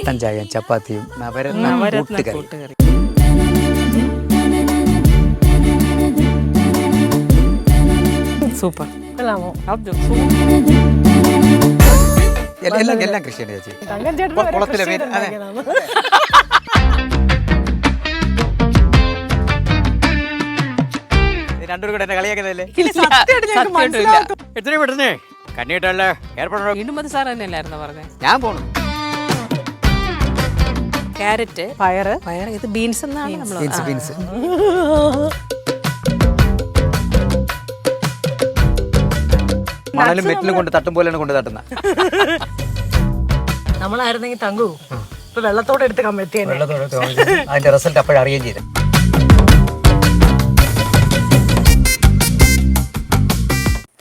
തഞ്ചായം ചപ്പാത്തിയും നവരത്ന കൂട്ടുകറി. സൂപ്പർ. എല്ലാം കൃഷിയാണ് ചേച്ചി. കുളത്തിലെ മീൻ. അതെ. രണ്ടുപേരും കൂടെ എന്നെ കളിയാക്കുന്നതല്ലേ? എത്രയും പെട്ടെന്ന് കണ്ണിട്ടല്ലേ ഏർപ്പെടണം. വീണ്ടും മതി സാർ തന്നെയല്ലായിരുന്നു പറഞ്ഞത്. ഞാൻ പോണു. ക്യാരറ്റ്, പയറ്, ഇത് ബീൻസ് എന്നാണ് നമ്മൾ. ബീൻസ്. മണലും മെറ്റിലും കൊണ്ട് തട്ടും പോലെയാണ് കൊണ്ട് തട്ടുന്ന. നമ്മളായിരുന്നെങ്കിൽ തങ്കു ഇപ്പൊ വെള്ളത്തോടെ എടുത്ത് കമ്മെത്തി. അതിന്റെ റിസൾട്ട് അപ്പോഴറിയുകയും ചെയ്തു.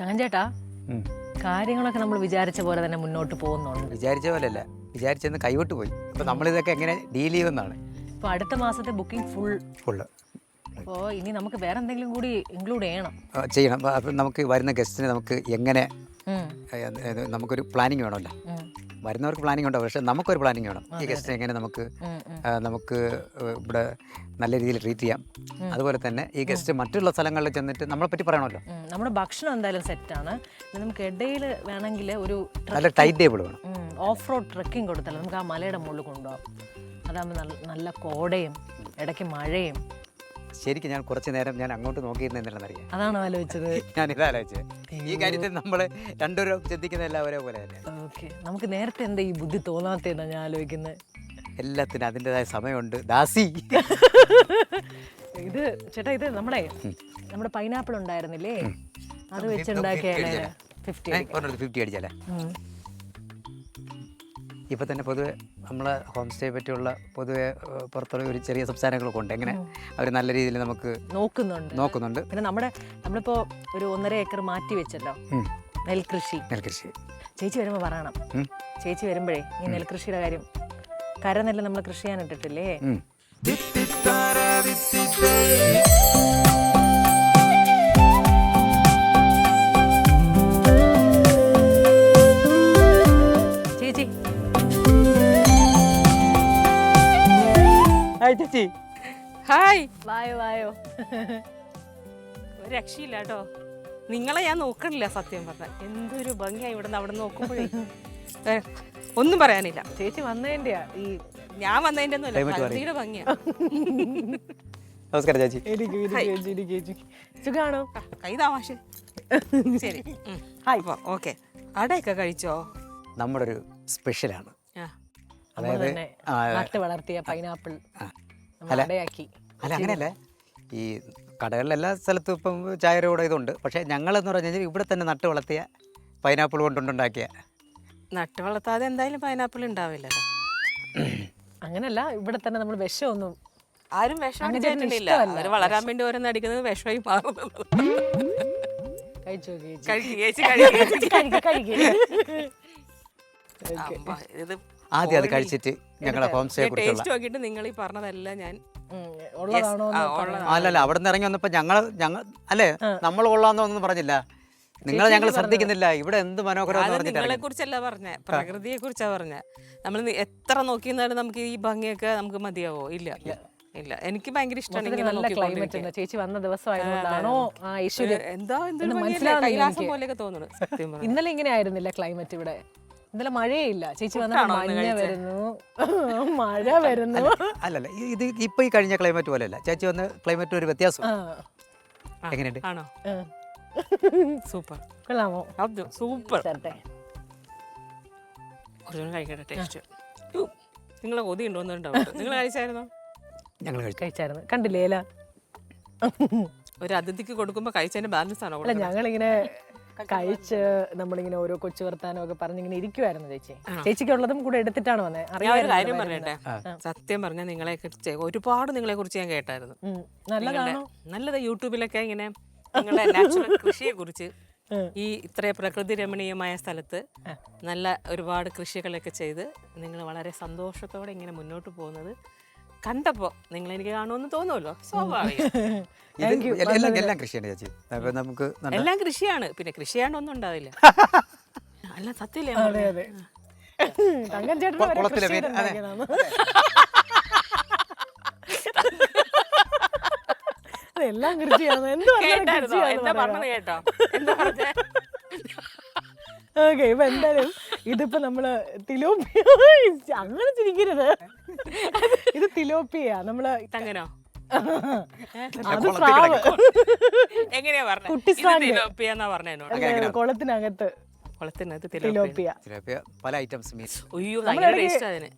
തങ്കഞ്ചേട്ടാ, കാര്യങ്ങളൊക്കെ നമ്മൾ വിചാരിച്ച പോലെ തന്നെ മുന്നോട്ട് പോകുന്നുണ്ട്. വിചാരിച്ച പോലെയല്ല, വിചാരിച്ചെന്ന് കൈവിട്ട് പോയി. അപ്പൊ നമ്മളിതൊക്കെ എങ്ങനെ ഡീൽ ചെയ്യുമെന്നാണ്. ഇപ്പൊ അടുത്ത മാസത്തെ ബുക്കിംഗ് ഫുള്ള്. അപ്പോൾ ഇനി നമുക്ക് വേറെ എന്തെങ്കിലും കൂടി ഇൻക്ലൂഡ് ചെയ്യണം. അപ്പം നമുക്ക് വരുന്ന ഗസ്റ്റിന് നമുക്ക് എങ്ങനെ നമുക്കൊരു പ്ലാനിങ് വേണമല്ലോ. വരുന്നവർക്ക് പ്ലാനിങ് ഉണ്ടാവും, പക്ഷെ നമുക്കൊരു പ്ലാനിങ് വേണം. ഈ ഗസ്റ്റിനെ എങ്ങനെ നമുക്ക് ഇവിടെ നല്ല രീതിയിൽ ട്രീറ്റ് ചെയ്യാം. അതുപോലെ തന്നെ ഈ ഗസ്റ്റ് മറ്റുള്ള സ്ഥലങ്ങളിൽ ചെന്നിട്ട് നമ്മളെ പറ്റി പറയണമല്ലോ. നമ്മുടെ ഭക്ഷണം എന്തായാലും സെറ്റാണ്. നമുക്ക് ഇടയിൽ വേണമെങ്കിൽ ഒരു നല്ല ടൈറ്റ് ടേബിൾ വേണം. ഓഫ് റോഡ് ട്രെക്കിംഗ് കൊടുത്താൽ നമുക്ക് ആ മലയുടെ മുകളിൽ കൊണ്ടുപോകാം. അതാകുമ്പോൾ നല്ല കോടയും ഇടയ്ക്ക് മഴയും. ശരിക്കും ഞാൻ കുറച്ച് നേരം ഞാൻ അങ്ങോട്ട് നോക്കിയിരുന്നെന്നറിയാം. അതാണ് ആലോചിച്ചത്. ഞാനിത് ആലോചിച്ചത്. ഈ കാര്യത്തിൽ നമ്മൾ രണ്ടുപേരും ചിന്തിക്കുന്ന എല്ലാം ഒരേപോലെ തന്നെ. ഓക്കെ, നമുക്ക് നേരത്തെ എന്താ ഈ ബുദ്ധി തോന്നാത്തതാണ് ഞാൻ ആലോചിക്കുന്നത്. എല്ലാത്തിനും അതിൻ്റെതായ സമയമുണ്ട് ദാസി. ഇത് ചേട്ടാ, ഇത് നമ്മുടെ പൈനാപ്പിൾ ഉണ്ടായിരുന്നില്ലേ, അത് വെച്ചുണ്ടാക്കിയാലേ 50 അടിച്ചാലേ. ഇപ്പം തന്നെ പൊതുവെ നമ്മളെ ഹോം സ്റ്റേ പറ്റിയുള്ള പൊതുവെ പുറത്തുള്ള ഒരു ചെറിയ സംസ്ഥാനങ്ങളൊക്കെ ഉണ്ട്. എങ്ങനെ അവർ നല്ല രീതിയിൽ നമുക്ക് നോക്കുന്നുണ്ട്. പിന്നെ നമ്മളിപ്പോൾ ഒരു 1.5 ഏക്കർ മാറ്റി വെച്ചല്ലോ നെൽകൃഷി. ചേച്ചി വരുമ്പോൾ പറയണം. ചേച്ചി വരുമ്പോഴേ ഈ നെൽകൃഷിയുടെ കാര്യം, കരനെല്ല് നമ്മൾ കൃഷി ചെയ്യാനിട്ടിട്ടില്ലേ, ചേച്ചി. ചേച്ചി ഹായ്. വായോ. ഒരു രക്ഷയില്ല കേട്ടോ. നിങ്ങളെ ഞാൻ നോക്കണില്ല സത്യം പറഞ്ഞാൽ. എന്തൊരു ഭംഗിയായി ഇവിടെ നിന്ന് അവിടെ നോക്കുമ്പോഴേ ഒന്നും പറയാനില്ല. ചേച്ചി വന്നതിൻ്റെയാ, ഞാൻ വന്നതിൻ്റെ ഒന്നുമില്ല, ഭംഗിയാ. നമസ്കാരം ചേച്ചി. സുഖാണോ? കൈതാമാശ. ശരി, ഓക്കെ. അടയൊക്കെ കഴിച്ചോ? നമ്മുടെ ഒരു സ്പെഷ്യലാണ്. അതായത് നട്ട് വളർത്തിയ പൈനാപ്പിൾ അടയാക്കി. അല്ല, അങ്ങനെയല്ല. ഈ കടകളിലെല്ലാ സ്ഥലത്തും ഇപ്പം ചായയുടെ കൂടെ ഇതുണ്ട്. പക്ഷേ ഞങ്ങളെന്ന് പറഞ്ഞു കഴിഞ്ഞാൽ ഇവിടെ തന്നെ നട്ട് വളർത്തിയ പൈനാപ്പിൾ കൊണ്ടുണ്ടാക്കിയ. നട്ട് വളർത്താതെ എന്തായാലും പൈനാപ്പിൾ ഉണ്ടാവില്ലല്ലോ. അങ്ങനെയല്ല, ഇവിടെ തന്നെ നമ്മൾ വിഷമൊന്നും ആരും വിഷം അടിച്ചിട്ടില്ല. അവർ വളരാൻ വേണ്ടി ഓരോന്ന് അടിക്കുന്നത് വിഷമായി മാറുന്നത്. ആദ്യം അത് കഴിച്ചിട്ട് ഞങ്ങളെ ഹോം സ്റ്റേ ടേസ്റ്റ് നോക്കിയിട്ട് നിങ്ങൾ ഈ പറഞ്ഞതെല്ലാം ഞാൻ അല്ലല്ല അവിടെ നിന്ന് ഇറങ്ങി വന്നപ്പോൾ ഞങ്ങൾ അല്ലേ നമ്മൾ കൊള്ളാന്നൊന്നും പറഞ്ഞില്ല. ഞങ്ങൾ ശ്രദ്ധിക്കുന്നില്ല. ഇവിടെ എന്ത് മനോഹരം. നിങ്ങളെ കുറിച്ചല്ല പറഞ്ഞ, പ്രകൃതിയെ കുറിച്ചാ പറഞ്ഞ. നമ്മൾ എത്ര നോക്കിയെന്നാലും നമുക്ക് ഈ ഭംഗിയൊക്കെ നമുക്ക് മതിയാവോ? ഇല്ല. എനിക്ക് ഭയങ്കര ഇഷ്ടമാണ്. ചേച്ചി വന്ന ദിവസമായതുകൊണ്ടാണോ കൈലാസം പോലെയൊക്കെ തോന്നുന്നു സത്യം. ഇന്നലെ ഇങ്ങനെ ആയിരുന്നില്ല ക്ലൈമറ്റ് ഇവിടെ. ഇന്നലെ മഴയില്ല. ചേച്ചി വന്നപ്പോൾ മഴ വരുന്നു. അല്ലല്ല, ഇത് ഇപ്പൊ ഈ കഴിഞ്ഞ ക്ലൈമറ്റ് പോലെയല്ല. ചേച്ചി വന്ന ക്ലൈമറ്റ് ഒരു വ്യത്യാസം. എങ്ങനെയുണ്ട്? ആണോ? സൂപ്പർ. കൊള്ളാമോ? സൂപ്പർ. കഴിക്കട്ടെ. ടേസ്റ്റ് നിങ്ങളെ കൊതി ഉണ്ടോന്നുണ്ടാവും. നിങ്ങൾ കഴിച്ചായിരുന്നോ? ഞങ്ങൾ കഴിച്ചായിരുന്നു. കണ്ടില്ലേ? ഒരു അതിഥിക്ക് കൊടുക്കുമ്പോ കഴിച്ചതിന്റെ ബാലൻസ് ആണോ? അല്ല, ഞങ്ങളിങ്ങനെ കഴിച്ച് നമ്മളിങ്ങനെ ഓരോ കൊച്ചു വർത്താനം ഒക്കെ പറഞ്ഞിങ്ങനെ ഇരിക്കുവായിരുന്നു. ചേച്ചിക്കുള്ളതും കൂടെ എടുത്തിട്ടാണ് വന്നത്. ഒരു കാര്യം പറയട്ടെ, സത്യം പറഞ്ഞാൽ നിങ്ങളെ കുറിച്ച് ഒരുപാട് നിങ്ങളെ കുറിച്ച് ഞാൻ കേട്ടായിരുന്നു. നല്ലത് യൂട്യൂബിലൊക്കെ ഇങ്ങനെ നിങ്ങളുടെ നാച്ചുറൽ കൃഷിയെ കുറിച്ച്, ഈ ഇത്ര പ്രകൃതി രമണീയമായ സ്ഥലത്ത് നല്ല ഒരുപാട് കൃഷികളൊക്കെ ചെയ്ത് നിങ്ങൾ വളരെ സന്തോഷത്തോടെ ഇങ്ങനെ മുന്നോട്ട് പോകുന്നത് കണ്ടപ്പോ നിങ്ങൾ എനിക്ക് കാണുമെന്ന് തോന്നുമല്ലോ, സ്വാഭാവികം. എല്ലാം കൃഷിയാണ് ചേച്ചി. അപ്പൊ നമുക്ക് എല്ലാം കൃഷിയാണ്, പിന്നെ കൃഷിയാണ്ടൊന്നും ഉണ്ടാവില്ല. അല്ല സത്യല്ലേ? അതെ അതെ. തങ്കം ചേട്ടന് വരെ കുളത്തിലെ കൃഷി മീൻ, അതെ. ചെയ്തുണ്ടാക്കിയതാണ്. അതെല്ലാം കൃഷിയാണ്. എന്ത് കേട്ടായിരുന്നോ? എന്താ പറഞ്ഞത് കേട്ടോ? എന്താ പറഞ്ഞേ? ഓക്കെ, ഇപ്പൊ എന്തായാലും ഇതിപ്പോ നമ്മള് തിലോപ്പിയ, അങ്ങനെ ചിരിക്കരുത്, ഇത് തിലോപ്പിയ നമ്മള് തങ്ങനോ? അത് സ്രാവ്, എങ്ങനെയാ പറഞ്ഞത്? കുട്ടിസ്രാങ്ക്. തിലോപ്പിയെന്നാ പറഞ്ഞ എന്നോട്. കുളത്തിനകത്ത് കുളത്തിനകത്ത് തിലോപ്പിയ. തിലോപ്പിയ പല ഐറ്റംസ് മീൻ. അയ്യോ ഭയങ്കര ടേസ്റ്റ് അതിന്.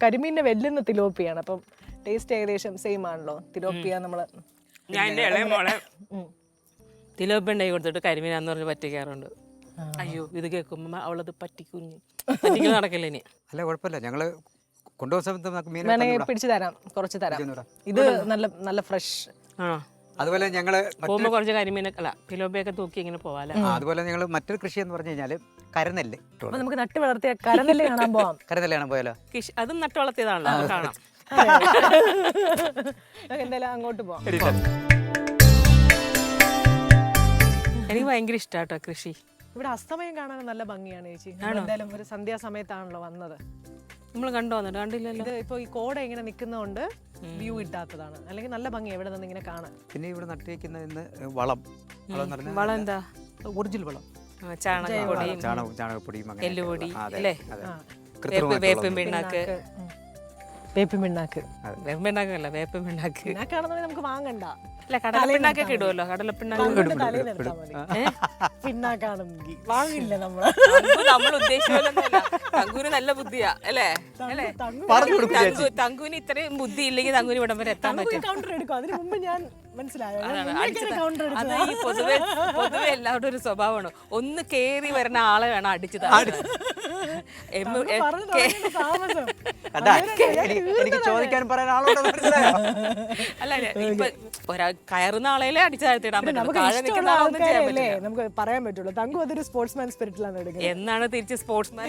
കരിമീനിന്റെ വെല്ലുന്ന തിലോപ്പിയാണ്. അപ്പം ടേസ്റ്റ് ഏകദേശം സെയിം ആണല്ലോ. തിലോപ്പിയ നമ്മള് ഞാൻ എന്റെ ഇളയ മോളെ തിലോപ്പി ഉണ്ടായി കൊടുത്തിട്ട് കരിമീനാന്ന് പറഞ്ഞ് പറ്റിക്കാറുണ്ട്. അയ്യോ ഇത് കേൾക്കുമ്പോ അവളത് പറ്റിക്കുന്ന നടക്കില്ല ഇനി. അല്ല കുഴപ്പമില്ല, ഞങ്ങള് കൊണ്ടുപോകുന്ന സമയത്ത് നമുക്ക് മീൻ വേണമെങ്കിൽ പിടിച്ചു തരാം, കുറച്ച് തരാം. ഇത് നല്ല നല്ല ഫ്രഷ്. ആണോ? അതുപോലെ ഞങ്ങള് പോകുമ്പോ കുറച്ച് കരിമീനൊക്കെ അല്ല തിലോപ്പിയൊക്കെ തൂക്കി ഇങ്ങനെ പോവാല്ലേ. അതുപോലെ ഞങ്ങൾ മറ്റൊരു കൃഷി എന്ന് പറഞ്ഞു കഴിഞ്ഞാല് കരനെല്ല്. അപ്പൊ നമുക്ക് നട്ട് വളർത്തിയ കരനെല്ല് കാണാൻ പോവാം. കരനെല്ലാണ് പോയാലോ? അതും നട്ട് വളർത്തിയതാണല്ലോ, അത് കാണാം. എന്തായാലും അങ്ങോട്ട് പോവാം. എനിക്ക് ഭയങ്കര ഇഷ്ടാട്ടോ കൃഷി. ഇവിടെ അസ്തമയം കാണാൻ നല്ല ഭംഗിയാണ് ചേച്ചി. എന്തായാലും ഒരു സന്ധ്യാസമയത്താണല്ലോ വന്നത്. നമ്മൾ കണ്ടു വന്നിട്ട് കണ്ടില്ലല്ലോ. ഇത് ഇപ്പൊ ഈ കോട ഇങ്ങനെ നിൽക്കുന്നതുകൊണ്ട് വ്യൂ ഇട്ടാത്തതാണ്, അല്ലെങ്കിൽ നല്ല ഭംഗി എവിടെ നിന്ന് ഇങ്ങനെ കാണാൻ. പിന്നെ ഇവിടെ നട്ടുവെക്കുന്ന ഇന്ന് വളം വളം എന്താ? ഒറിജിനൽ വളം, ചാണകപ്പൊടിയും ചാണകപ്പൊടിയും എല്ലുപൊടി അല്ലേ, കൃത്രിമമായിട്ടുള്ള വേപ്പിൻ പിണ്ണാക്ക്. വേപ്പിൻ പിണ്ണാക്ക്, വേപ്പിൻ പിണ്ണാക്കല്ല, വേപ്പിൻ പിണ്ണാക്ക്. പിണ്ണാക്കാണെന്നുണ്ടെങ്കിൽ നമുക്ക് വാങ്ങണ്ട. അല്ല കടലപ്പിണ്ണാക്കൊക്കെ ഇടുമല്ലോ, കടലപ്പിണ്ണാക്ക്. തലേന്നെടുത്താൽ മതി. പിണ്ണാക്കാണെങ്കിൽ വാങ്ങില്ല നമ്മള്. നമ്മൾ ഉദ്ദേശിച്ചല്ല. തങ്കൂന് നല്ല ബുദ്ധിയാ അല്ലേ? അല്ലേ? തങ്കൂന് ഇത്രയും ബുദ്ധി ഇല്ലെങ്കിൽ തങ്കൂന് ഇവിടം വരെ എത്താൻ പറ്റും. കൗണ്ടർ എടുക്കും. അതിന് മുമ്പ് ഞാൻ മനസ്സിലായോ കൗണ്ടർ അത് ഈ പൊതുവെ എല്ലാവരുടെ ഒരു സ്വഭാവമാണ്. ഒന്ന് കേറി വരുന്ന ആളെ വേണം അടിച്ചു താഴെ. എനിക്ക് ചോദിക്കാൻ പറയാൻ ആളോട് മനസ്സിലായോ? അല്ല ഇപ്പൊ കയറുന്ന ആളെയല്ലേ അടിച്ചു താഴ്ത്തിടാൻ പറ്റും, താഴെ നിൽക്കുന്ന ആളൊന്നും ചെയ്യാൻ പറ്റില്ല. നമുക്ക് പറയാൻ പറ്റുള്ളൂ. തങ്കു അതൊരു സ്പോർട്സ്മാൻ സ്പിരിറ്റിലാണ് എടുക്കുന്നത്. എന്നാണ് തിരിച്ച് സ്പോർട്സ്മാൻ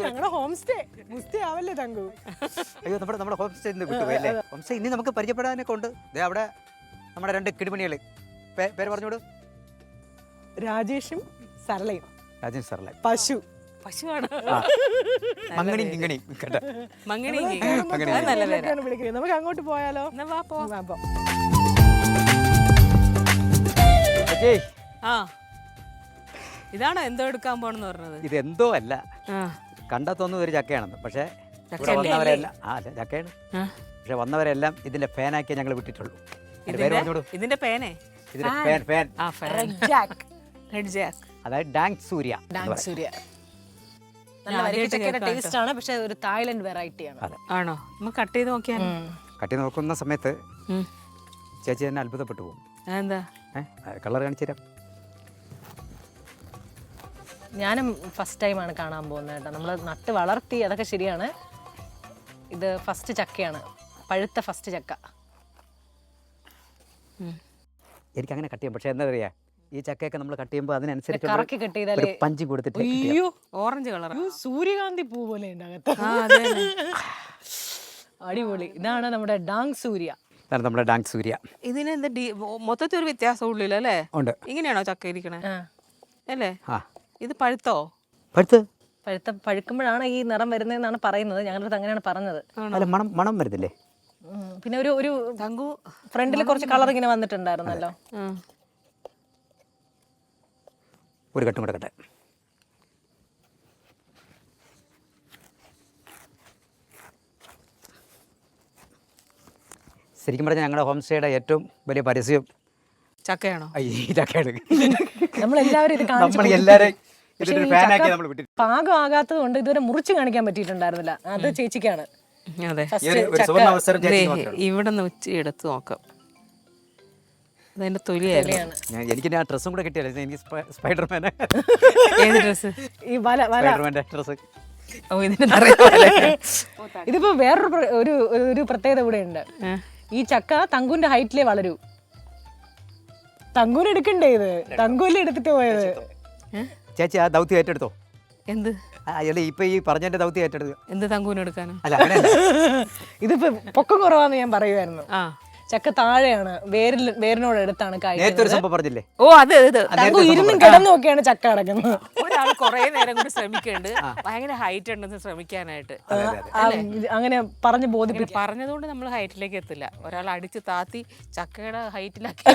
ഞങ്ങളുടെ ഹോം സ്റ്റേ ഗുസ്തി ആവല്ലേ തങ്കു? അയ്യോ നമ്മുടെ ഹോം സ്റ്റേ വിട്ടുപോയല്ലേ? ഹോം സ്റ്റേ ഇനി നമുക്ക് പരിചയപ്പെടാനൊക്കെ ഉണ്ട്. അവിടെ നമ്മുടെ 2 കിടിമണികള്, പേര് പറഞ്ഞോളൂ. രാജേഷും സരളയും. രാജേഷ് സാറല്ലേ? പശു പശുവാണ്. മങ്ങണി കിങ്ങണി കേട്ടോ. മങ്ങണി വിളിക്കുന്നത്. നമുക്ക് അങ്ങോട്ട് പോയാലോ? ആ ഇതാണോ എന്തോ എടുക്കാൻ പോണെന്ന് പറഞ്ഞത്? ഇത് എന്തോ അല്ല, കണ്ടാ തോന്നുന്നത് ഒരു ചക്കയാണെന്ന്. പക്ഷെ വന്നവരെല്ലാം അല്ല ചക്കയാണ്. പക്ഷെ വന്നവരെല്ലാം ഇതിന്റെ ഫാനാക്കിയേ ഞങ്ങൾ വിട്ടിട്ടുള്ളൂ. ഇതിന്റെ പേനെ അതായത് ഡാങ് സൂര്യ. നല്ല വരിക്കച്ചക്കയുടെ ടേസ്റ്റ് ആണ്, പക്ഷെ ഒരു തായ്ലൻഡ് വെറൈറ്റി ആണ്. ആണോ? നമുക്ക് കട്ട് ചെയ്ത് നോക്കിയാൽ. കട്ട് ചെയ്ത് നോക്കുന്ന സമയത്ത് ചേച്ചി തന്നെ അത്ഭുതപ്പെട്ടു പോകും. എന്താ കളർ കാണിച്ചു തരാം. ഞാനും ഫസ്റ്റ് ടൈമാണ് കാണാൻ പോകുന്നത് കേട്ടോ. നമ്മൾ നട്ട് വളർത്തി, അതൊക്കെ ശരിയാണ്. ഇത് ഫസ്റ്റ് ചക്കയാണ്, പഴുത്ത ഫസ്റ്റ് ചക്ക. എനിക്ക് അങ്ങനെ കട്ട് ചെയ്യാം. പക്ഷെ എന്താ പറയാ, ഈ ചക്കയൊക്കെ നമ്മൾ കട്ട് ചെയ്യുമ്പോൾ അതിനനുസരിച്ച് കറക്കി കട്ട് ചെയ്താലേ പഞ്ചി കൊടുത്തിട്ട്. ഓറഞ്ച് കളർ, സൂര്യകാന്തി പൂ പോലെ ഉണ്ട് അകത്ത്. അടിപൊളി. ഇതാണ് നമ്മുടെ ഡാങ് സൂര്യ. ഇതാണ് നമ്മുടെ ഡാങ് സൂര്യ. ഇതിന് എന്താ മൊത്തത്തിൽ ഒരു വ്യത്യാസം ഉള്ളില്ല അല്ലേ? ഉണ്ട്. ഇങ്ങനെയാണോ ചക്ക ഇരിക്കണേ അല്ലേ? ഇത് പഴുത്തോ? പഴുക്കുമ്പോഴാണ് ഈ നിറം വരുന്നതെന്നാണ് പറയുന്നത്. ഞങ്ങളുടെ അങ്ങനെയാണ് പറഞ്ഞത്. അല്ല മണം വരുന്നില്ലേ? പിന്നെ ഒരു തങ്കു ഫ്രണ്ടിൽ കുറച്ച് കളർ ഇങ്ങനെ വന്നിട്ടുണ്ടായിരുന്നല്ലോ. ഒരു കട്ടും കൂടെ കട്ടെ. ശരിക്കും പറഞ്ഞാൽ ഞങ്ങളുടെ ഹോം സ്റ്റേയുടെ ഏറ്റവും വലിയ പരസ്യം ചക്കയാണോ? ഈ ചക്കയാണ്. നമ്മളെല്ലാവരും ഇത് പാകമാകാത്തത് കൊണ്ട് ഇതുവരെ മുറിച്ച് കാണിക്കാൻ പറ്റിയിട്ടുണ്ടായിരുന്നില്ല. അത് ചേച്ചിക്കാണ്. ഇവിടെ നിന്ന് ഉച്ച എടുത്ത് നോക്കാം. അതിന്റെ തൊലിയാണ്. എനിക്ക് ആ ഡ്രസ്സും കൂടെ കിട്ടിയല്ലേ? എനിക്ക് സ്പൈഡർമാൻ. ഏത് ഡ്രസ്? ഈ സ്പൈഡർമാൻ്റെ ഡ്രസ്സ്. ഇതിപ്പോ വേറൊരു പ്രത്യേകത കൂടെ ഉണ്ട്. ഈ ചക്ക തങ്കുവിന്റെ ഹൈറ്റിലേ വളരൂ. തങ്കൂന് എടുക്കണ്ടേ? ഇത് തങ്കൂല്ലേ എടുത്തിട്ട് പോയത്. ചേച്ചി ആ ദൗത്യം ഏറ്റെടുത്തോ? എന്ത്? ആ അല്ല ഇപ്പൊ ഈ പറഞ്ഞതിന്റെ ദൗത്യം ഏറ്റെടുത്ത് എന്ത് തങ്കൂന് എടുക്കാനും? അല്ല അങ്ങനെയല്ല. ഇതിപ്പോ പൊക്കം കുറവാന്ന് ഞാൻ പറയുമായിരുന്നു. ആ ചക്ക താഴെയാണ്, വേരിനോട് അടുത്താണ് നേരത്തെ ഒരു കായ്ക്കുന്നത്. സംഭവം പറഞ്ഞില്ലേ, ഓ അത് തങ്കു ഇരുന്നും കിടന്നും ഒക്കെയാണ് ചക്ക കിടക്കുന്നത്. ഒരാൾ കുറെ നേരം കൂടി ശ്രമിക്കുന്നുണ്ട്, ഭയങ്കര ഹൈറ്റ് ഉണ്ടെന്ന് ശ്രമിക്കാനായിട്ട്. അങ്ങനെ പറഞ്ഞ് ബോധിപ്പിക്കും. ഇങ്ങനെ പറഞ്ഞതുകൊണ്ട് നമ്മൾ ഹൈറ്റിലേക്ക് എത്തില്ല. ഒരാൾ അടിച്ച് താത്തി ചക്കയുടെ ഹൈറ്റിലാക്കി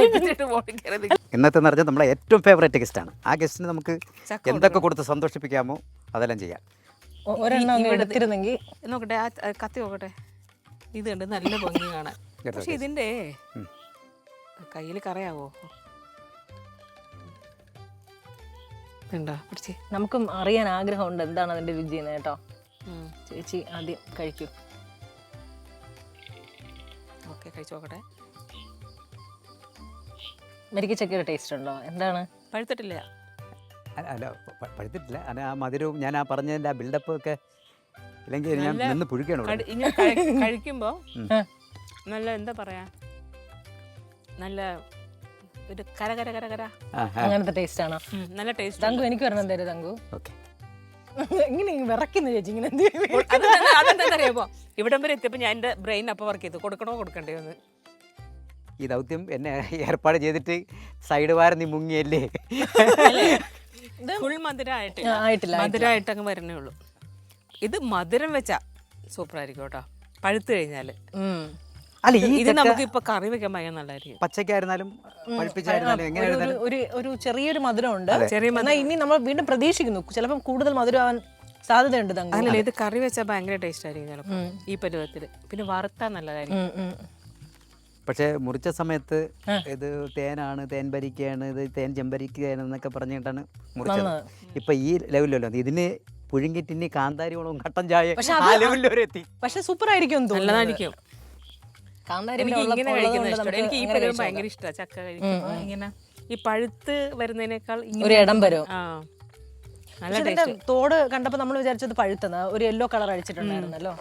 എത്തിച്ചിട്ട് ബോർഡിൽ കയറി. ഇന്നത്തെ എന്ന് പറഞ്ഞാൽ നമ്മളെ ഏറ്റവും ഫേവറേറ്റ് ഗസ്റ്റാണ്. ആ ഗസ്റ്റിന് നമുക്ക് ചക്ക എന്തൊക്കെ കൊടുത്ത് സന്തോഷിപ്പിക്കാമോ അതെല്ലാം ചെയ്യാം. ഒരെണ്ണം അങ്ങ് എടുത്തിരുന്നെങ്കിൽ. നോക്കട്ടെ, ആ കത്തി നോക്കട്ടെ. ഇത് കണ്ട് നല്ല ഭംഗി കാണാൻ. പക്ഷെ ഇതിന്റെ കയ്യിൽ കറയാവോ? ഉണ്ടോ? പിടിച്ചേ. നമുക്കും അറിയാൻ ആഗ്രഹമുണ്ട് എന്താണ് അതിന്റെ രുചി എന്ന് കേട്ടോ. ചേച്ചി ആദ്യം കഴിക്കൂ. ഓക്കെ, കഴിച്ചു നോക്കട്ടെ. മെരിക്കച്ചക്കയുടെ ടേസ്റ്റ് ഉണ്ടോ? എന്താണ്? പഴുത്തിട്ടില്ല. അല്ല പഴുത്തിട്ടില്ല. ആ മധുരവും ഞാൻ ആ പറഞ്ഞതിൻ്റെ ആ ബിൽഡപ്പ് ഒക്കെ ഇല്ലെങ്കിൽ ഞാൻ നിന്ന് പുഴുക്കണം. ഇങ്ങനെ കഴിക്കുമ്പോ നല്ല എന്താ പറയാ, നല്ല ഒരു കര കര കര കര അങ്ങനത്തെ ടേസ്റ്റ് ആണോ? നല്ല ടേസ്റ്റ്. തങ്കു എനിക്ക് വരണം തരും. തങ്കു ഓക്കെ. ഇങ്ങനെ വിറയ്ക്കുന്നു ചേച്ചി ഇങ്ങനെ. അതെന്താറിയാമോ, ഇവിടം വരെ എത്തിയപ്പോ ഞാൻ എന്റെ ബ്രെയിൻ അപ്പൊ വർക്ക് ചെയ്തു, കൊടുക്കണോ കൊടുക്കണ്ടേ എന്ന്. ഈ ദൗത്യം എന്നെ ഏർപ്പാട് ചെയ്തിട്ട് സൈഡ് വാരം നീ മുങ്ങിയല്ലേ? ഫുൾ മധുരമായിട്ടില്ല, മധുരമായിട്ട് അങ്ങ് വരണേ ഉള്ളൂ. ഇത് മധുരം വെച്ചാ സൂപ്പർ ആയിരിക്കും കേട്ടോ, പഴുത്ത് കഴിഞ്ഞാല്. അല്ല ഇത് നമുക്ക് ഇപ്പൊ കറി വെക്കാൻ ഭയങ്കര നല്ലതായിരിക്കും. പച്ചക്കായിരുന്നാലും പഴുപ്പിച്ചായിരുന്നാലും എങ്ങനെയായിരുന്നാലും ഒരു ചെറിയൊരു മധുരം ഉണ്ട്. എന്നാൽ ഇനി നമ്മൾ വീണ്ടും പ്രതീക്ഷിക്കുന്നു ചിലപ്പം കൂടുതൽ മധുരമാവാൻ സാധ്യതയുണ്ട്. തങ്കു അല്ലല്ലേ, ഇത് കറി വെച്ചാൽ ഭയങ്കര ടേസ്റ്റ് ആയിരിക്കും ചിലപ്പോ ഈ പരുവത്തില്. പിന്നെ വറുത്താൽ നല്ലതായിരിക്കും. പക്ഷെ മുറിച്ച സമയത്ത് ഇത് തേനാണ്, തേൻ ഭരിക്കയാണ്, ഇത് തേൻ ചെമ്പരിക്കുകയാണ് എന്നൊക്കെ പറഞ്ഞിട്ടാണ് മുറിച്ചത്. ഇപ്പൊ ഈ ലെവലിലല്ലോ ഇതിന് പുഴുങ്ങിട്ട് ഇനി കാന്താരി മുളകും കട്ടൻ ചായ ആ ലെവലിൽ വരെ എത്തി. പക്ഷെ സൂപ്പർ ആയിരിക്കും, നല്ലതായിരിക്കും. എനിക്ക് ഇങ്ങനെ കഴിക്കുന്ന ഇഷ്ടം. എനിക്ക് ഈ പരുവം ഭയങ്കര ഇഷ്ടമാണ്. ചക്ക കഴിക്കുമ്പോ ഇങ്ങനെ ഈ പഴുത്ത് വരുന്നതിനേക്കാൾ ഒരു ഇടം വരും. നല്ല ടേസ്റ്റ്. തോട് കണ്ടപ്പോ നമ്മൾ വിചാരിച്ചത് പഴുത്തുന്ന ഒരു യെല്ലോ കളർ അടിച്ചിട്ടുണ്ടായിരുന്നല്ലോ.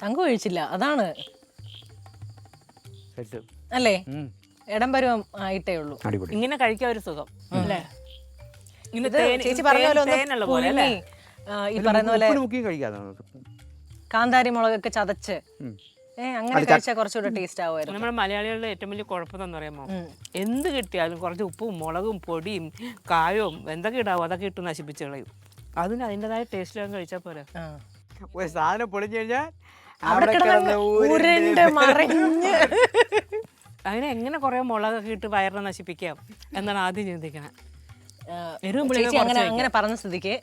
തങ്കു കഴിച്ചില്ല, അതാണ് അല്ലേ? ഇടം പരുവം ആയിട്ടേ ഉള്ളൂ. ഇങ്ങനെ കഴിക്കാൻ ഒരു സുഖം അല്ലേ? ചേച്ചി പറഞ്ഞ പോലെ ഈ പറയുന്ന പോലെ കാന്താരി മുളകൊക്കെ ചതച്ച് അങ്ങനെ കഴിച്ചാൽ കുറച്ചുകൂടെ ടേസ്റ്റ് ആവുമായിരുന്നു. നമ്മുടെ മലയാളികളുടെ ഏറ്റവും വലിയ കുഴപ്പം എന്ന് പറയുമ്പോ എന്ത് കിട്ടിയാലും കുറച്ച് ഉപ്പും മുളകും പൊടിയും കായവും എന്തൊക്കെ ഇടാവും അതൊക്കെ ഇട്ട് നശിപ്പിച്ച് കളയും. അതിന് അതിൻ്റെതായ ടേസ്റ്റിലൊക്കെ കഴിച്ചാൽ പോലെ ഒരു സാധനം പൊളിഞ്ഞു കഴിഞ്ഞാൽ അതിനെ എങ്ങനെ കുറെ മുളകൊക്കെ ഇട്ട് വയറിനെ നശിപ്പിക്കാം എന്നാണ് ആദ്യം ചിന്തിക്കണം. അങ്ങനെ പറഞ്ഞ സ്ഥിതിക്ക്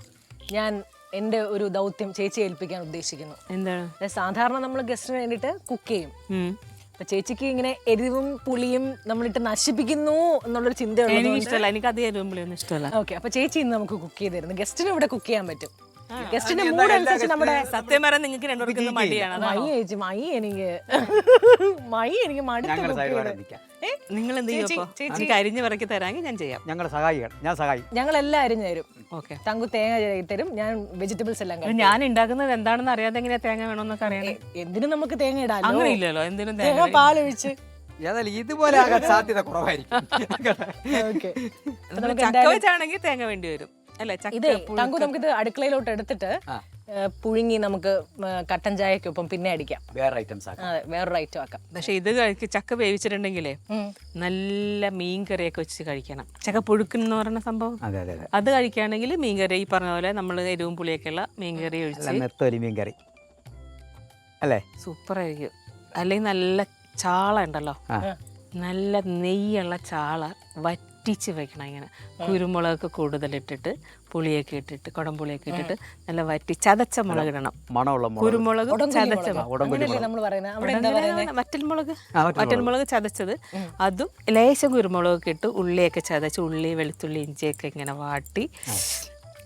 ഞാൻ എന്റെ ഒരു ദൗത്യം ചേച്ചിയെ ഏൽപ്പിക്കാൻ ഉദ്ദേശിക്കുന്നു. എന്താണ്? സാധാരണ നമ്മൾ ഗസ്റ്റിന് വേണ്ടിട്ട് കുക്ക് ചെയ്യും. അപ്പൊ ചേച്ചിക്ക് ഇങ്ങനെ എരിവും പുളിയും നമ്മളിട്ട് നശിപ്പിക്കുന്നു എന്നുള്ളൊരു ചിന്തയുള്ളൂ. എനിക്ക് ഇഷ്ടമല്ല, എനിക്ക് അധികം എരിവും പുളിയൊന്നും ഇഷ്ടമല്ല. ഓക്കെ, അപ്പൊ ചേച്ചി ഇന്ന് നമുക്ക് കുക്ക് ചെയ്ത് തരുന്നു. ഗസ്റ്റിന് ഇവിടെ കുക്ക് ചെയ്യാൻ പറ്റും. ഗസ്റ്റിന്റെ മൂഡ് അനുസരിച്ച് നമ്മുടെ സത്യം പറയാൻ നിങ്ങൾക്ക് രണ്ടുപേർക്കും മടിയാണ്. ചേച്ചി മൈ എനിക്ക് മടുത്തു. നിങ്ങൾ എന്ത് ചെയ്യും? എനിക്ക് അരിഞ്ഞ് പറക്കി തരാമെങ്കിൽ ഞാൻ ചെയ്യാം. ഞങ്ങൾ എല്ലാം അരിഞ്ഞു തരും. ഓക്കെ, തങ്കു തേങ്ങ തരും, ഞാൻ വെജിറ്റബിൾസ് എല്ലാം. ഞാൻ ഉണ്ടാക്കുന്നത് എന്താണെന്ന് അറിയാതെ എങ്ങനെയാ തേങ്ങ വേണമെന്നൊക്കെ അറിയണേ. എന്തിനും നമുക്ക് തേങ്ങ ഇടാം. അങ്ങനെ ഇല്ലല്ലോ, എന്തിനും തേങ്ങ പാലൊഴിച്ച് ഇതുപോലെ ആകാൻ സാധ്യത കുറവായിരിക്കും. ചക്ക വെച്ചാണെങ്കിൽ തേങ്ങ വേണ്ടി വരും അല്ലെ? ഇതേ തങ്കു നമുക്കിത് അടുക്കളയിലോട്ട് എടുത്തിട്ട് പുഴുങ്ങി നമുക്ക് കട്ടൻ ചായക്കൊപ്പം പിന്നെ അടിക്കാം. വേറൊരു ഐറ്റം ആക്കാം. പക്ഷെ ഇത് ചക്ക വേവിച്ചിട്ടുണ്ടെങ്കിലേ നല്ല മീൻകറിയൊക്കെ വെച്ച് കഴിക്കണം. ചക്ക പുഴുക്കെന്ന് പറയുന്ന സംഭവം അത് കഴിക്കുകയാണെങ്കിൽ മീൻകറി ഈ പറഞ്ഞ പോലെ നമ്മൾ എരിവും പുളിയൊക്കെ ഉള്ള മീൻകറി ഒഴിച്ച് മീൻകറി അല്ലേ സൂപ്പർ ആയിരിക്കും. അല്ലെങ്കിൽ നല്ല ചാള ഉണ്ടല്ലോ, നല്ല നെയ്യുള്ള ചാള വറ്റിച്ച് വെക്കണം. ഇങ്ങനെ കുരുമുളകൊക്കെ കൂടുതലിട്ടിട്ട് പുളിയൊക്കെ ഇട്ടിട്ട് കുടംപുളിയൊക്കെ ഇട്ടിട്ട് നല്ല വറ്റി ചതച്ച മുളക് ഇടണം. കുരുമുളക് ചതച്ച വറ്റൽമുളക് ചതച്ചത്, അതും ലേശം കുരുമുളകൊക്കെ ഇട്ട് ഉള്ളിയൊക്കെ ചതച്ച് ഉള്ളി വെളുത്തുള്ളി ഇഞ്ചിയൊക്കെ ഇങ്ങനെ വാട്ടി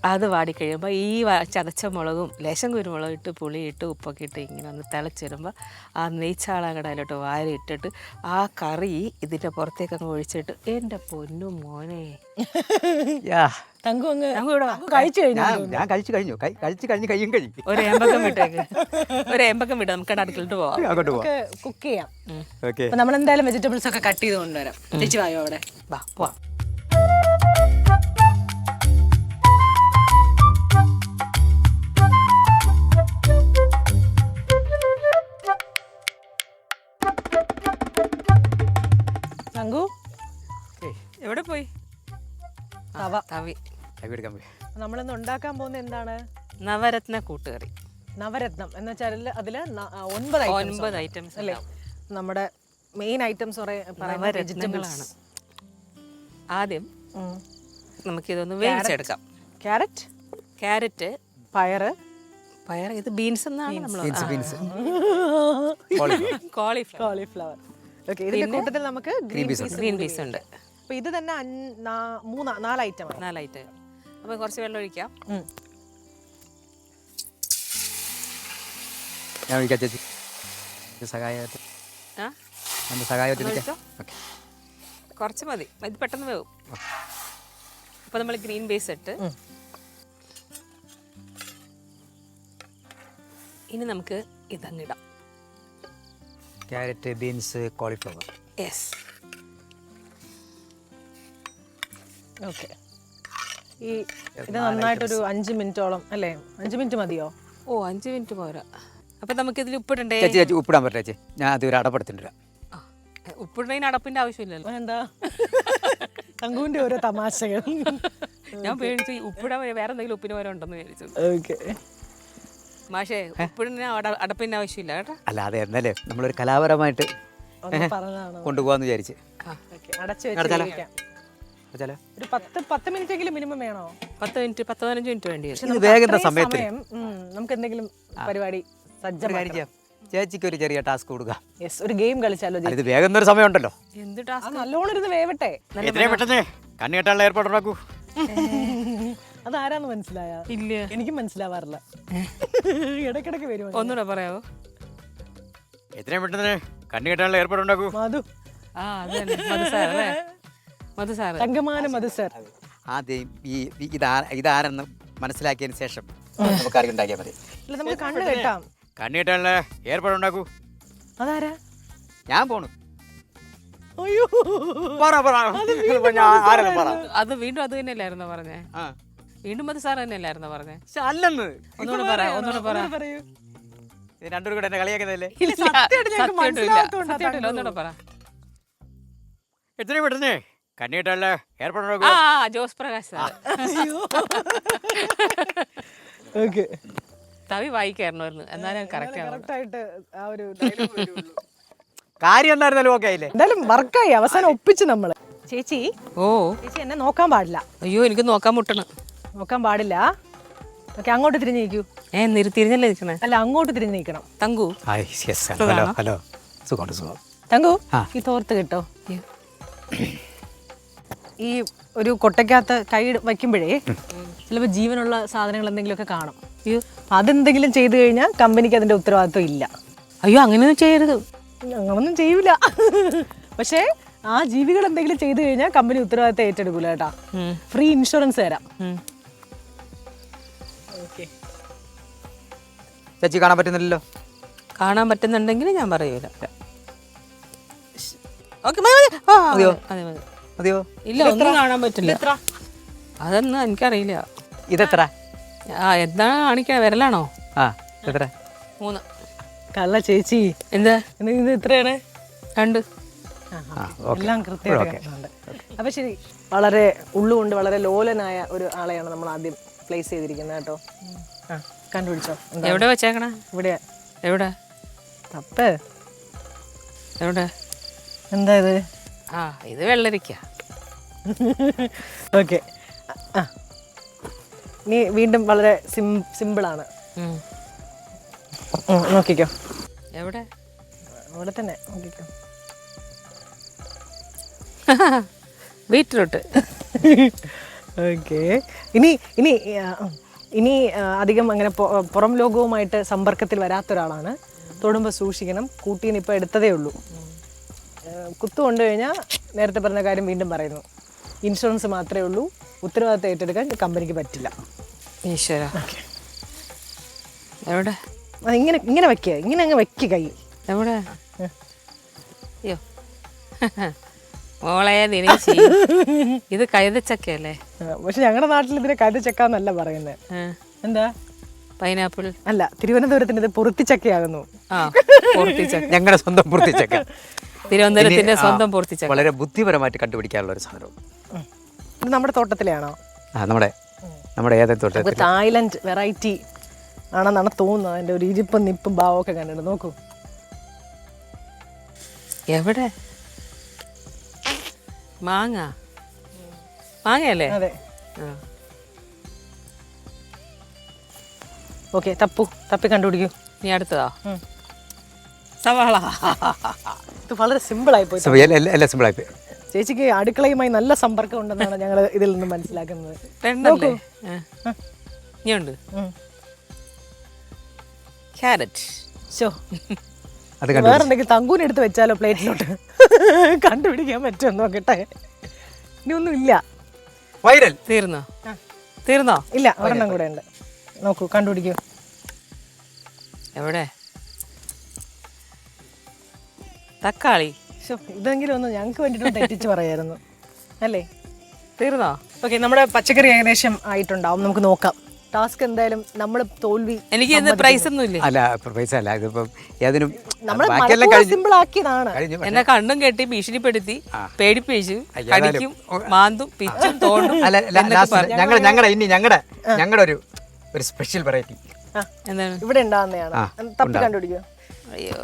അത് വാടിക്കഴിയുമ്പോൾ ഈ ചതച്ച മുളകും ലേശം കുരുമുളക് ഇട്ട് പുളിയിട്ട് ഉപ്പൊക്കെ ഇട്ട് ഇങ്ങനെ ഒന്ന് തിളച്ച് വരുമ്പോൾ ആ നെയ്ച്ചാള കടയിലോട്ട് വാരി ഇട്ടിട്ട് ആ കറി ഇതിൻ്റെ പുറത്തേക്ക് അങ്ങ് ഒഴിച്ചിട്ട് എൻ്റെ പൊന്നും മോനെ ഒരു ഏമ്പക്കം വിട്ടേക്ക്, ഒരു ഏമ്പക്കം വിട്ട് നമുക്ക് അടുക്കളയിട്ട് പോവാം, കുക്ക് ചെയ്യാം. നമ്മൾ എന്തായാലും വെജിറ്റബിൾസ് ഒക്കെ കട്ട് ചെയ്ത് കൊണ്ടുവരാം. ചേച്ചി വായോ അവിടെ. വാ പോവാം. കൈയെടുക്കാൻ പോയി. നമ്മളിന്ന് ഉണ്ടാക്കാൻ പോകുന്നത് എന്താണ്? നവരത്ന കൂട്ടുകറി. നവരത്നം എന്ന് വെച്ചാൽ അതില് 9 ഐറ്റംസ് അല്ലേ? നമ്മുടെ മെയിൻ ഐറ്റംസ് പറയുന്നത് വെജിറ്റബിൾസ്. ആദ്യം നമുക്കിതൊന്ന് വേവിച്ചെടുക്കാം. ക്യാരറ്റ്, പയറ്, ഇത് ബീൻസ് എന്നാണ് നമ്മൾ ബീൻസ് കോളിഫ്ലവർ. ഓക്കെ, ഇതിന്റെ കൂട്ടത്തിൽ നമുക്ക് ഗ്രീൻ പീസ് ഉണ്ട്. അപ്പൊ ഇത് തന്നെ 4 ഐറ്റമാണ്. 4 ഐറ്റം. അപ്പോൾ കുറച്ച് വെള്ളം ഒഴിക്കാം. ഞാൻ ഒഴിക്കാം ചേച്ചി. സഹായത്തിൽ ഒഴിച്ചോ? കുറച്ച് മതി, ഇത് പെട്ടെന്ന് വേവും. അപ്പോൾ നമ്മൾ ഗ്രീൻ ബേസ് ഇട്ട് ഇനി നമുക്ക് ഇതങ്ങിടാം. Carrot, beans, cauliflower. Yes. Okay, ഇത് നന്നായിട്ടൊരു 5 മിനിറ്റോളം അല്ലേ? 5 മിനിറ്റ് മതിയോ? ഓ, 5 മിനിറ്റ് പോരാ. അപ്പം നമുക്ക് ഇതിൽ ഉപ്പിടണ്ടേ? ചേച്ചി ഉപ്പിടാൻ പറ്റില്ല ചേച്ചി, ഞാൻ അത് ഒരു അടപ്പെടുത്തിട്ടില്ല. ഉപ്പിടുന്നതിന് അടപ്പിന്റെ ആവശ്യമില്ലല്ലോ. എന്താ തങ്കുവിന്റെ ഓരോ തമാശകൾ. ഞാൻ പേടിച്ചു ഉപ്പിടാൻ വേറെ എന്തെങ്കിലും ഉപ്പിന് വരെ ഉണ്ടെന്ന് വിചാരിച്ചു. ഓക്കെ മാഷേ, ഉപ്പിടുന്ന അടപ്പിന്റെ ആവശ്യമില്ല കേട്ടോ. അല്ല, അത് എന്നല്ലേ നമ്മളൊരു കലാപരമായിട്ട് പറഞ്ഞതാണ്. കൊണ്ടുപോകാന്ന് വിചാരിച്ച്. അടച്ചു വെച്ചിരിക്കാം. വെച്ചാലോ ഒരു 10 മിനിറ്റ് എങ്കിലും മിനിമം വേണോ? 10 മിനിറ്റ് 15 മിനിറ്റ് വേണ്ടി വരും. ഇത് വേഗം സമയത്ത് നമുക്ക് എന്തെങ്കിലും പരിപാടി സജ്ജമായിരിക്കാം. ചേച്ചിക്ക് ഒരു ചെറിയ ടാസ്ക് കൊടുക്കാം. ഒരു ഗെയിം കളിച്ചാലോ? ഇത് വേഗം ഒരു സമയം ഉണ്ടല്ലോ. എന്ത് ടാസ്ക്? നല്ലോണം ഇരുന്ന് വേവട്ടെ. എത്രയും പെട്ടെന്ന് കണ്ണു കെട്ടാനുള്ള ഏർപ്പാടുണ്ടാക്കൂ. അതാരാന്ന് മനസ്സിലായ? ഇല്ല, എനിക്കും മനസ്സിലാവാറില്ല. ഇടയ്ക്കിടയ്ക്ക് വരും. ഒന്നുകൂടെ പറയാവോ? എത്രയും പെട്ടെന്ന് കണ്ണു കെട്ടാനുള്ള ഏർപ്പാടുണ്ടാക്കൂ. മധു. ആ, അത് തന്നെ, മധു സാറ്. തങ്കമാനം മധു സാർ. ആദ്യം ഇതാരെന്ന് മനസ്സിലാക്കിയതിന് ശേഷം നമുക്ക് കറി ഉണ്ടാക്കിയാൽ മതി. ഇല്ല, നമുക്ക് കണ്ണ് കെട്ടാം. കണ്ണു കെട്ടാനുള്ള ഏർപ്പാടുണ്ടാക്കൂ. അതാരാ? ഞാൻ പോണു. അയ്യോ, അത് വീണ്ടും അത് തന്നെയല്ലായിരുന്നോ പറഞ്ഞേ? വീണ്ടും മധു സാർ തന്നെയല്ലായിരുന്നോ പറഞ്ഞേ? അല്ലെന്ന് ഒന്നുകൂടെ പറയൂ. രണ്ടുപേരും കൂടെ എന്നെ കളിയാക്കുന്നതല്ലേ? സത്യമായിട്ടില്ല, ഒന്നുകൂടെ പറ. എത്രയും പെട്ടെന്ന് കണ്ണു കെട്ടാനുള്ള ഏർപ്പാടുണ്ടാക്കൂ. ആ, ജോസ് പ്രകാശ് സാർ. ഓക്കെ, തവി വായിക്കായിരുന്നു, എന്നാലും കറക്റ്റ് ആയിട്ട് ആ ഒരു കാര്യം എന്തായിരുന്നാലും ഓക്കെ ആയില്ലേ? എന്തായാലും വർക്കായി. അവസാനം ഒപ്പിച്ച് നമ്മള്. ചേച്ചി എന്നെ നോക്കാൻ പാടില്ല. അയ്യോ, എനിക്ക് നോക്കാൻ മുട്ടണം. നോക്കാൻ പാടില്ല. ഓക്കെ, അങ്ങോട്ട് തിരിഞ്ഞു നിൽക്കൂ. തിരിഞ്ഞല്ലേ നിൽക്കണേ? അല്ല, അങ്ങോട്ട് തിരിഞ്ഞു നിൽക്കണം. തങ്കു, ഹലോ, സുഖം. തങ്കു, ഈ തോർത്ത് കിട്ടോ? ഈ ഒരു കൊട്ടയ്ക്കകത്ത് കൈ വയ്ക്കുമ്പോഴേ ചിലപ്പോൾ ജീവനുള്ള സാധനങ്ങൾ എന്തെങ്കിലുമൊക്കെ കാണും. അതെന്തെങ്കിലും ചെയ്തു കഴിഞ്ഞാൽ കമ്പനിക്ക് അതിന്റെ ഉത്തരവാദിത്വം ഇല്ല. അയ്യോ, അങ്ങനെയൊന്നും ചെയ്യരുത്. ഞങ്ങളൊന്നും ചെയ്യൂല. പക്ഷേ ആ ജീവികൾ എന്തെങ്കിലും ചെയ്തു കഴിഞ്ഞാൽ കമ്പനി ഉത്തരവാദിത്തം ഏറ്റെടുക്കൂല കേട്ടാ. ഫ്രീ ഇൻഷുറൻസ് തരാം. ചേച്ചി കാണാൻ പറ്റുന്നില്ലല്ലോ. കാണാൻ പറ്റുന്നുണ്ടെങ്കിൽ ഞാൻ പറയൂല. മതിയോ? ഇല്ല, ഒന്നും കാണാൻ പറ്റില്ല. അതൊന്നും എനിക്കറിയില്ല. ഇതെത്ര? എന്താണ് കാണിക്കണ? വിരലാണോ? എത്ര? 3. കള്ള ചേച്ചി. എന്താ ഇത് എത്രയാണ്? 2. എല്ലാം കൃത്യമായിട്ട്. അപ്പൊ ശരി, വളരെ ഉള്ളുകൊണ്ട് വളരെ ലോലനായ ഒരു ആളെയാണ് നമ്മൾ ആദ്യം പ്ലേസ് ചെയ്തിരിക്കുന്നത് കേട്ടോ. കണ്ടുപിടിച്ചോ? എവിടെ വെച്ചേക്കണ? ഇവിടെ. എവിടെ? തപ്പ്. എവിടെ? എന്താ ഇത്? ഇത് വെള്ളരിക്ക. ഓക്കെ, നീ വീണ്ടും വളരെ സിമ്പിളാണ്. നോക്കിക്കോ. എവിടെ? അവിടെ തന്നെ നോക്കിക്കോ. ബീറ്റ്റൂട്ട്. ഓക്കെ, ഇനി ഇനി ഇനി അധികം അങ്ങനെ പുറം ലോകവുമായിട്ട് സമ്പർക്കത്തിൽ വരാത്ത ഒരാളാണ്. തൊടുമ്പോൾ സൂക്ഷിക്കണം. കൂട്ടീന് ഇപ്പോൾ എടുത്തതേ ഉള്ളൂ. കുത്തു കൊണ്ടു കഴിഞ്ഞാൽ നേരത്തെ പറഞ്ഞ കാര്യം വീണ്ടും പറയുന്നു. ഇൻഷുറൻസ് മാത്രമേ ഉള്ളൂ, ഉത്തരവാദിത്തം ഏറ്റെടുക്കാൻ കമ്പനിക്ക് പറ്റില്ല. ഈശ്വര. എവിടെ? ഇങ്ങനെ ഇങ്ങനെ വയ്ക്കുക, ഇങ്ങനെ അങ്ങ് വയ്ക്കുക കൈ. എവിടെ? അയ്യോ മോളെ, ദിനേശി, ഇത് കൈതച്ചക്കയല്ലേ? പക്ഷെ ഞങ്ങളുടെ നാട്ടിൽ ഇതിനെ കൈതച്ചക്കാന്നല്ല പറയുന്നത്. എന്താ? പൈനാപ്പിൾ. അല്ല, തിരുവനന്തപുരത്തിന് ഇത് പൊറുത്തിച്ചക്കയാകുന്നു. ഞങ്ങളുടെ സ്വന്തം പൊറുത്തിച്ചക്ക. തിരുവനന്തപുരത്തിന്റെ സ്വന്തം പൊറുത്തിച്ചക്ക. വളരെ ബുദ്ധിപരമായിട്ട് കണ്ടുപിടിക്കാനുള്ള ഒരു സാധനം. ഇത് നമ്മുടെ തോട്ടത്തിലാണോ? നമ്മുടെ നമ്മുടെ ഏതൊക്കെ ഇപ്പൊ തോട്ടത്തിൽ തായ്ലൻഡ് വെറൈറ്റി ആണെന്നാണ് തോന്നുന്നത്. അതിന്റെ ഒരു ഇരിപ്പും നിപ്പും ഭാവം ഒക്കെ കണ്ടിട്ട് നോക്കൂ. എവിടെ മാങ്ങയല്ലേ? അതെ. ആ. ഓക്കെ, തപ്പി കണ്ടുപിടിക്കൂ. നീ അടുത്തതാ സവാള. ഇത് വളരെ സിമ്പിൾ ആയി പോയി. എല്ലാം സിമ്പിളായി പോയി. ചേച്ചിക്ക് അടുക്കളയുമായി നല്ല സമ്പർക്കം ഉണ്ടെന്നാണ് ഞങ്ങൾ ഇതിൽ നിന്ന് മനസ്സിലാക്കുന്നത്. രണ്ടല്ലേ? ഇനിയുണ്ട് ക്യാരറ്റ്. അത് വേറെ എന്തെങ്കിലും തങ്കൂന് എടുത്ത് വെച്ചാലോ പ്ലേറ്റിലോട്ട്? കണ്ടുപിടിക്കാൻ പറ്റുമോ നോക്കട്ടെ. ഇനി ഒന്നും ഇല്ല. വൈറൽ തീർന്നോ? ഇല്ല, ഒരെണ്ണം കൂടെ ഉണ്ട്. നോക്കൂ, കണ്ടുപിടിക്കൂ. എവിടെ? തക്കാളി. ഇതെങ്കിലും ഒന്ന് ഞങ്ങൾക്ക് വേണ്ടിയിട്ട് തെറ്റിച്ച് പറയായിരുന്നു അല്ലേ? തീർന്നോ? ഓക്കെ, നമ്മുടെ പച്ചക്കറി ഏകദേശം ആയിട്ടുണ്ടാവും. നമുക്ക് നോക്കാം. ടാസ്ക് എന്തായാലും നമ്മൾ തോൽവി. എനിക്ക് പ്രൈസ് ഒന്നും ഇല്ലേ? അല്ല, പ്രൈസ് അല്ല, ഇതിപ്പം ഏതിനും നമ്മൾ സിമ്പിൾ ആക്കിയതാണ്. എന്നെ കണ്ണും കെട്ടി ഭീഷണിപ്പെടുത്തി പേടിപ്പിച്ചു. കടിക്കും, മാന്തും, പിച്ചും, തോണ്ടും. ഞങ്ങളുടെ ഒരു സ്പെഷ്യൽ വെറൈറ്റി എന്താണ് ഇവിടെ ഉണ്ടാകുന്നതാണ്. തപ്പി കണ്ടുപിടിക്കോ. അയ്യോ,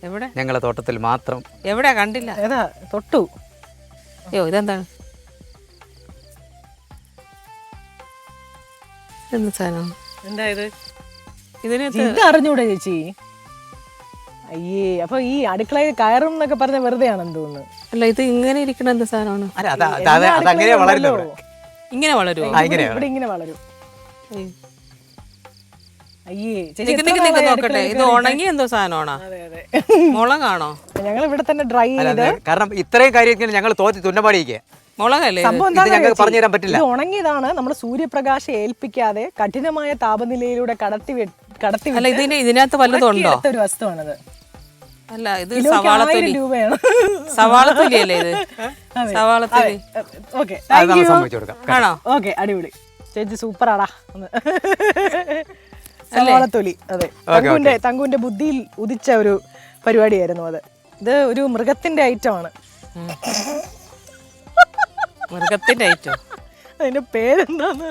എവിടെ? ഞങ്ങളുടെ തോട്ടത്തിൽ മാത്രം. എവിടെയാ? കണ്ടില്ല. ഏതാ? തൊട്ടു. അയ്യോ, ഇതെന്താണ്? എന്ത് സാധനം? എന്താ ഇത്? ഇതിനകത്ത് ഇത് അറിഞ്ഞൂടെ ചേച്ചി? അയ്യേ, അപ്പൊ ഈ അടുക്കളയിൽ കയറും എന്നൊക്കെ പറഞ്ഞ വെറുതെ ആണെന്ന് തോന്നുന്നു. അല്ല, ഇത് ഇങ്ങനെ ഇരിക്കണ എന്ത് സാധനമാണ്? അതങ്ങനെ വളരില്ല. ഇങ്ങനെ വളരുമോ? ഇവിടെ ഇങ്ങനെ വളരും. അയ്യേ നോക്കട്ടെ, ഇത് ഉണങ്ങി എന്തോ സാധനമാണോ? മുളകാണോ? ഞങ്ങൾ ഇവിടെ തന്നെ ഡ്രൈ ചെയ്ത്, കാരണം ഇത്രയും കാര്യങ്ങൾ ഞങ്ങൾ തോറ്റി തുന്നപാടിയിരിക്കുക. മുളകല്ലേ? ഞങ്ങൾക്ക് പറഞ്ഞു തരാൻ പറ്റില്ല. ഇത് ഉണങ്ങിയതാണ്. നമ്മൾ സൂര്യപ്രകാശം ഏൽപ്പിക്കാതെ കഠിനമായ താപനിലയിലൂടെ കടത്തി അല്ല, ഇതിനകത്ത് വല്ലതും ഉണ്ടോ? ഒരു വസ്തുവാണത്. അല്ല, ഇത് സവാളത്തൊലി. രൂപയാണ്. സവാളത്തൊലി അല്ലേ ഇത്? സവാളത്തൊലി. ഓക്കെ, ആണോ? ഓക്കെ, അടിപൊളി ചേച്ചി, സൂപ്പറാടാ. സവാളത്തൊലി. അതെ, തങ്കുവിന്റെ ബുദ്ധിയിൽ ഉദിച്ച ഒരു പരിപാടിയായിരുന്നു അത്. ഇത് ഒരു മൃഗത്തിന്റെ ഐറ്റമാണ്. മൃഗത്തിന്റെ ഐറ്റം? അതിന്റെ പേരെന്താന്ന്